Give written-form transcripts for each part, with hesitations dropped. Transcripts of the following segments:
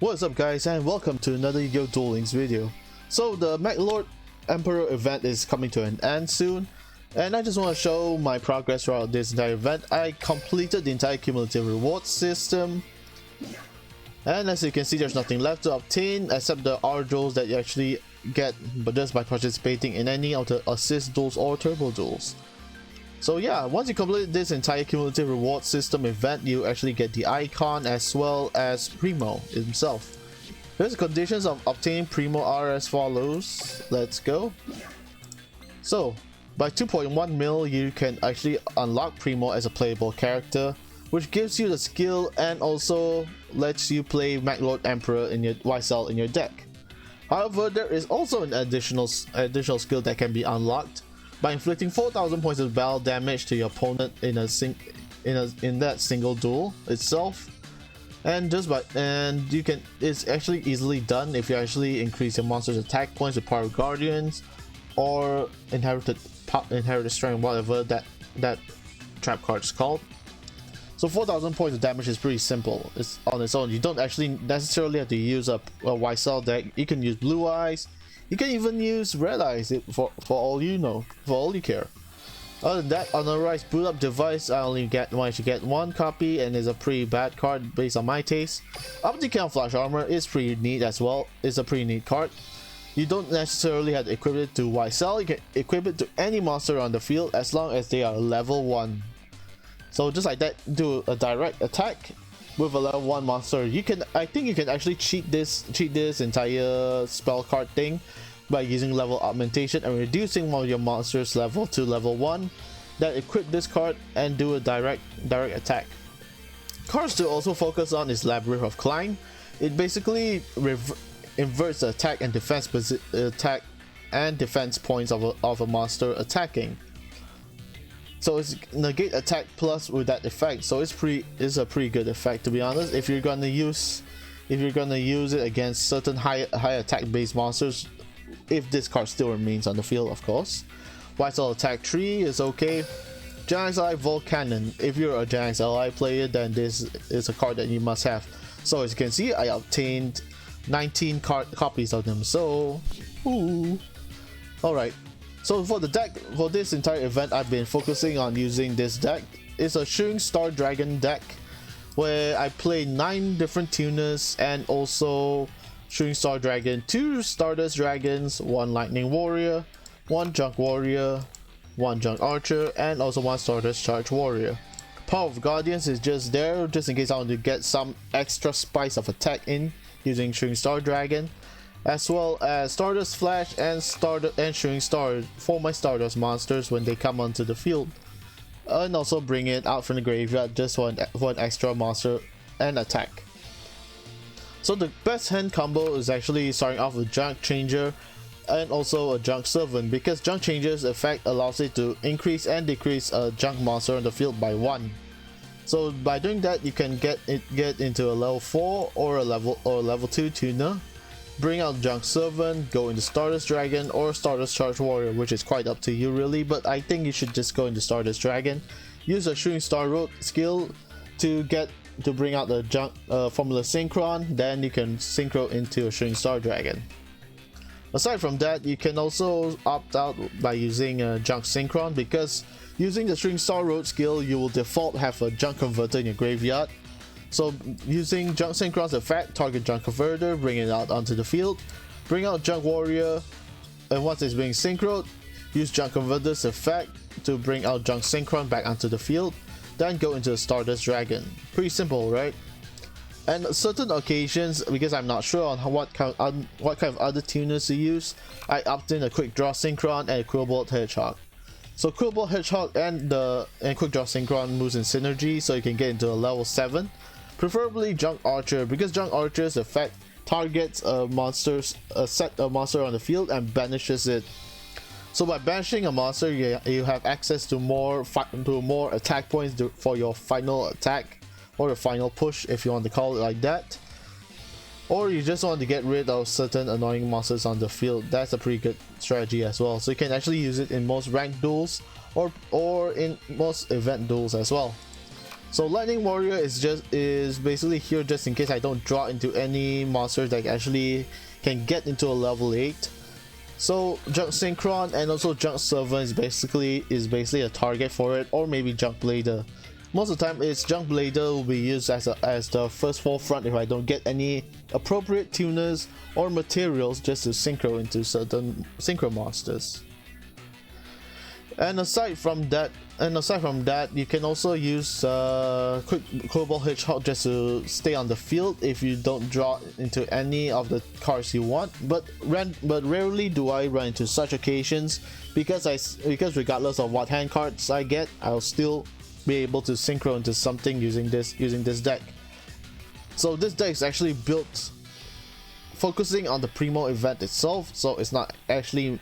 What's up guys, and welcome to another YuGiOh Duel Links video. So the Meklord Emperor event is coming to an end soon, and I just want to show my progress throughout this entire event. I completed the entire cumulative reward system, and as you can see, there's nothing left to obtain except the R duels that you actually get but just by participating in any of the assist duels or turbo duels. So yeah, once you complete this entire cumulative reward system event, you actually get the icon as well as Primo himself. Here's the conditions of obtaining Primo are as follows. Let's go. So by 2.1 mil you can actually unlock Primo as a playable character, which gives you the skill and also lets you play Meklord Emperor in your YSL in your deck. However, there is also an additional skill that can be unlocked by inflicting 4,000 points of battle damage to your opponent in that single duel itself, and it's actually easily done if you actually increase your monster's attack points with Power Guardians or inherited strength, whatever that trap card is called. So 4,000 points of damage is pretty simple. It's on its own. You don't actually necessarily have to use a YSL deck. You can use Blue Eyes. You can even use Red Eyes for all you know, for all you care. Other than that, on the Rise boot up device, I only managed to get one copy, and it's a pretty bad card based on my taste. Camouflage Armor is pretty neat as well. It's a pretty neat card. You don't necessarily have to equip it to YSL. You can equip it to any monster on the field as long as they are level 1. So just like that, do a direct attack with a level 1 monster. I think you can actually cheat this entire spell card thing by using level augmentation and reducing one of your monsters level to level 1. Then equip this card and do a direct attack. Cards to also focus on is Labyrinth of Klein. It basically inverts the attack and defense points of a monster attacking. So it's negate attack plus with that effect, so it's a pretty good effect, to be honest. If you're gonna use it against certain high attack based monsters, if this card still remains on the field, of course. YSL attack 3 is okay. Giant XLI Volcanon. If you're a Giant XLI player, then this is a card that you must have. So as you can see, I obtained 19 copies of them. So, alright. So for the deck, for this entire event, I've been focusing on using this deck. It's a Shooting Star Dragon deck where I play 9 different tuners and also Shooting Star Dragon, 2 Stardust Dragons, 1 Lightning Warrior, 1 Junk Warrior, 1 Junk Archer, and also 1 Stardust Charge Warrior. Power of Guardians is just there just in case I want to get some extra spice of attack in using Shooting Star Dragon, as well as Stardust Flash and Shooting Star for my Stardust monsters when they come onto the field, and also bring it out from the graveyard just for an extra monster and attack. So the best hand combo is actually starting off with Junk Changer and also a Junk Servant, because Junk Changer's effect allows it to increase and decrease a junk monster on the field by 1. So by doing that, you can get into a level 4 or a level 2 tuner. Bring out Junk Servant, go into Stardust Dragon or Stardust Charge Warrior, which is quite up to you really, but I think you should just go into Stardust Dragon. Use a Shooting Star Road skill to bring out the Junk Formula Synchron, then you can synchro into a Shooting Star Dragon. Aside from that, you can also opt out by using Junk Synchron, because using the Shooting Star Road skill, you will default have a Junk Converter in your graveyard. So using Junk Synchron's effect, target Junk Converter, bring it out onto the field, bring out Junk Warrior, and once it's being synchroned, use Junk Converter's effect to bring out Junk Synchron back onto the field, then go into the Stardust Dragon. Pretty simple, right? And certain occasions, because I'm not sure on what kind of other tuners to use, I opt in a Quick Draw Synchron and a Quillbolt Hedgehog. So Quillbolt Hedgehog and Quick Draw Synchron moves in synergy, so you can get into a level 7. Preferably Junk Archer, because Junk Archer's effect targets a monster on the field and banishes it. So by banishing a monster, you have access to more attack points for your final attack or your final push, if you want to call it like that. Or you just want to get rid of certain annoying monsters on the field. That's a pretty good strategy as well. So you can actually use it in most ranked duels or in most event duels as well. So Lightning Warrior is basically here just in case I don't draw into any monster that actually can get into a level 8. So Junk Synchron and also Junk Servant is basically a target for it, or maybe Junk Blader. Most of the time it's Junk Blader will be used as the first forefront if I don't get any appropriate tuners or materials just to synchro into certain synchro monsters. And aside from that, you can also use Quick Cobalt Hedgehog just to stay on the field if you don't draw into any of the cards you want. But rarely do I run into such occasions because regardless of what hand cards I get, I'll still be able to synchro into something using this deck. So this deck is actually built focusing on the Primo event itself, so it's not actually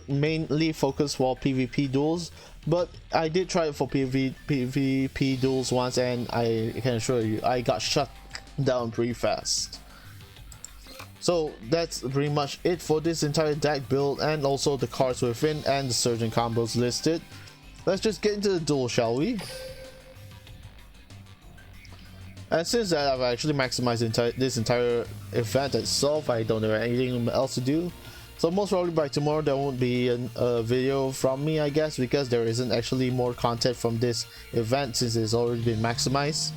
mainly focused for PvP duels, but I did try it for PvP duels once, and I can assure you I got shut down pretty fast. So that's pretty much it for this entire deck build, and also the cards within and the certain combos listed. Let's just get into the duel, shall we? And since that I've actually maximized this entire event itself, I don't have anything else to do. So most probably by tomorrow there won't be a video from me, I guess, because there isn't actually more content from this event since it's already been maximized.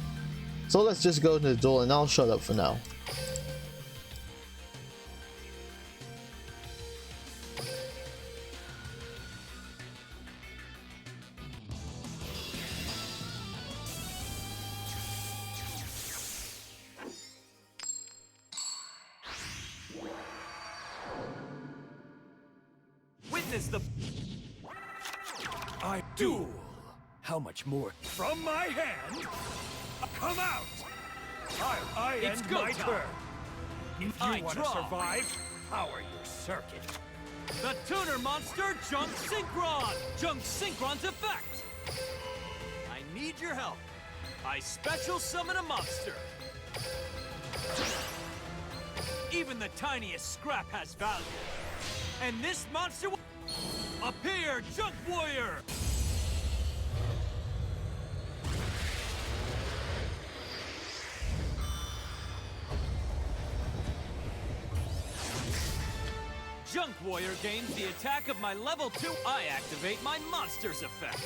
So let's just go to the duel and I'll shut up for now. I duel. How much more? From my hand? Come out! I end my turn. If you want to survive, power your circuit. The tuner monster, Junk Synchron! Junk Synchron's effect! I need your help. I special summon a monster. Even the tiniest scrap has value. And this monster will appear, Junk Warrior! Junk Warrior gains the attack of my level 2. I activate my monster's effect.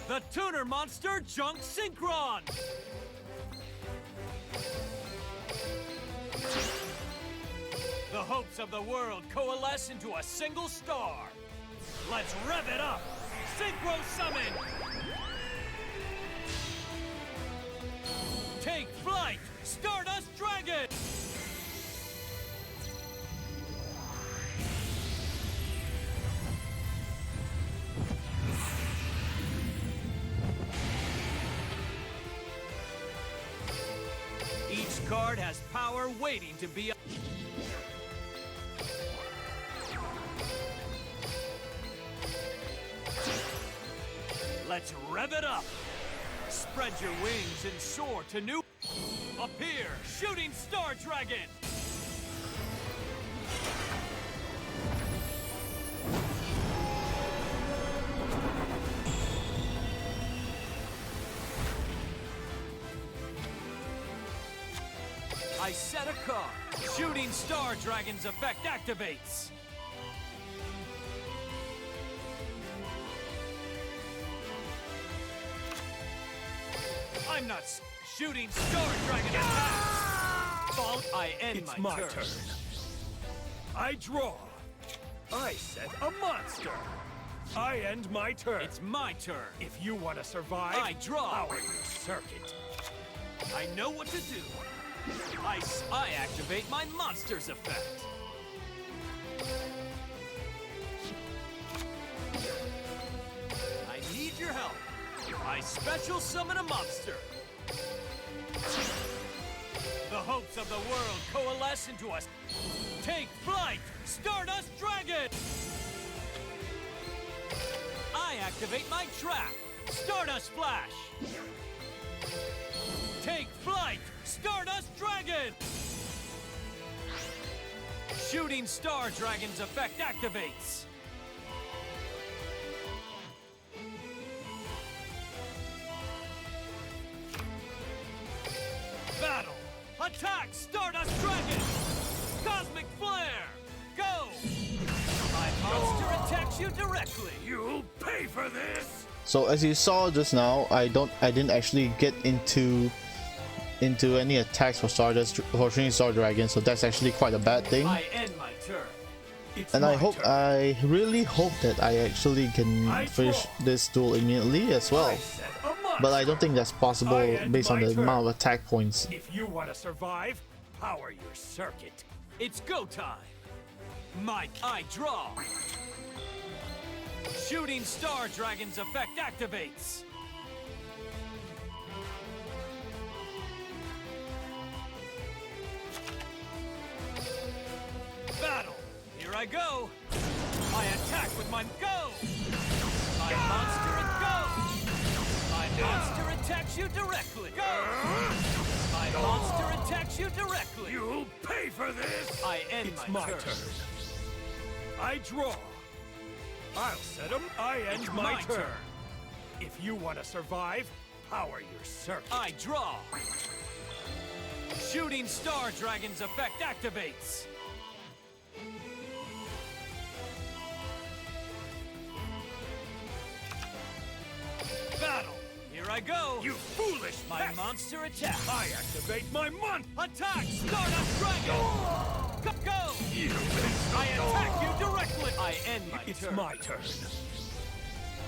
The tuner monster, Junk Synchron! The hopes of the world coalesce into a single star. Let's rev it up! Synchro Summon! Take flight! Stardust Dragon! Each card has power waiting to be... Let's rev it up! Spread your wings and soar to new... Appear, Shooting Star Dragon! I set a card. Shooting Star Dragon's effect activates. I'm not Shooting Star Dragon attack. Fall. I end my turn. I draw. I set a monster. I end my turn. It's my turn. If you want to survive, I draw. Power your circuit. I know what to do. I activate my monster's effect. I need your help. I special summon a monster. The hopes of the world coalesce into us. Take flight, Stardust Dragon! I activate my trap, Stardust Flash. Take flight, Stardust Dragon! Shooting Star Dragon's effect activates. Attack, Stardust Dragon! Cosmic Flare! Go! My monster attacks you directly. You'll pay for this! So as you saw just now, I didn't actually get into any attacks for Shooting Star Dragon, so that's actually quite a bad thing. I end my turn. And I really hope that I actually can finish this duel immediately as well. But I don't think that's possible based on the amount of attack points. If you want to survive, power your circuit. It's go time. I draw. Shooting Star Dragon's effect activates. Battle. Here I go. I attack with my go. My monster go. My monster attacks you directly. Go. My monster attacks you directly. You'll pay for this! I end It's my my turn. turn. I draw. I'll set 'em. I end It's my my turn. turn. If you want to survive, power your circuit. I draw. Shooting Star Dragon's effect activates. Battle. Here I go. You foolish My pest! monster attack. I activate my month! Attack, Stardust Dragon. Go. You I attack you directly. I end my It's turn. my turn.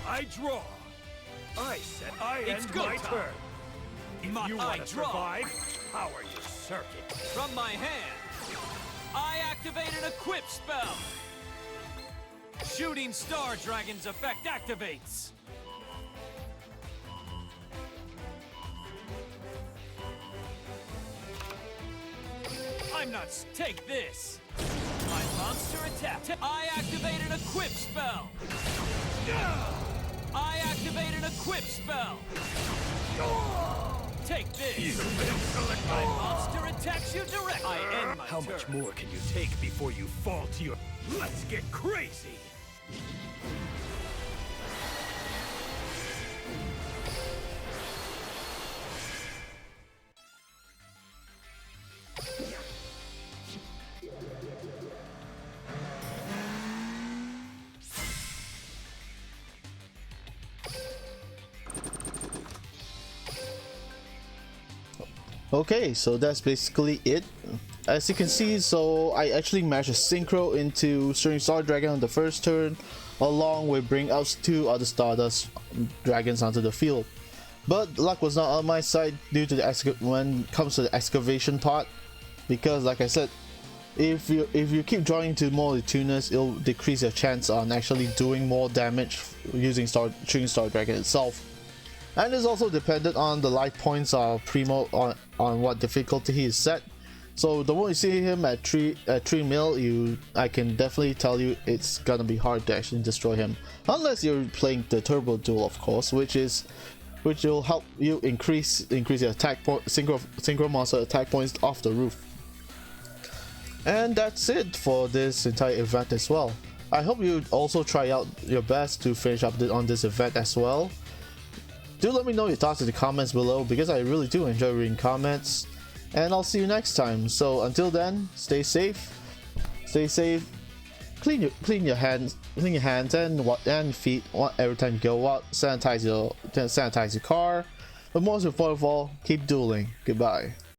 I draw. I set. I It's end go my time. turn. If you I want to draw. survive, power your circuit. From my hand, I activate an equip spell. Shooting Star Dragon's effect activates. I'm not. Take this. My monster attack. I activate an equip spell. I activate an equip spell. Take this. My monster attacks you directly. I end my How turn. much more can you take before you fall to your... Let's get crazy! Okay, so that's basically it. As you can see, so I actually managed to synchro into Shooting Star Dragon on the first turn, along with bring out 2 other Stardust Dragons onto the field. But luck was not on my side due to the when it comes to the excavation part, because like I said, if you keep drawing to more tuners, it'll decrease your chance on actually doing more damage using Shooting Star Dragon itself. And it's also dependent on the life points of Primo on what difficulty he is set. So the more you see him at 3 mil, I can definitely tell you it's gonna be hard to actually destroy him, unless you're playing the Turbo Duel, of course, which will help you increase your attack point, synchro monster attack points off the roof. And that's it for this entire event as well. I hope you also try out your best to finish up on this event as well. Do let me know your thoughts in the comments below, because I really do enjoy reading comments. And I'll see you next time. So until then, stay safe, clean your hands and feet every time you go out. Sanitize your car. But most important of all, keep dueling. Goodbye.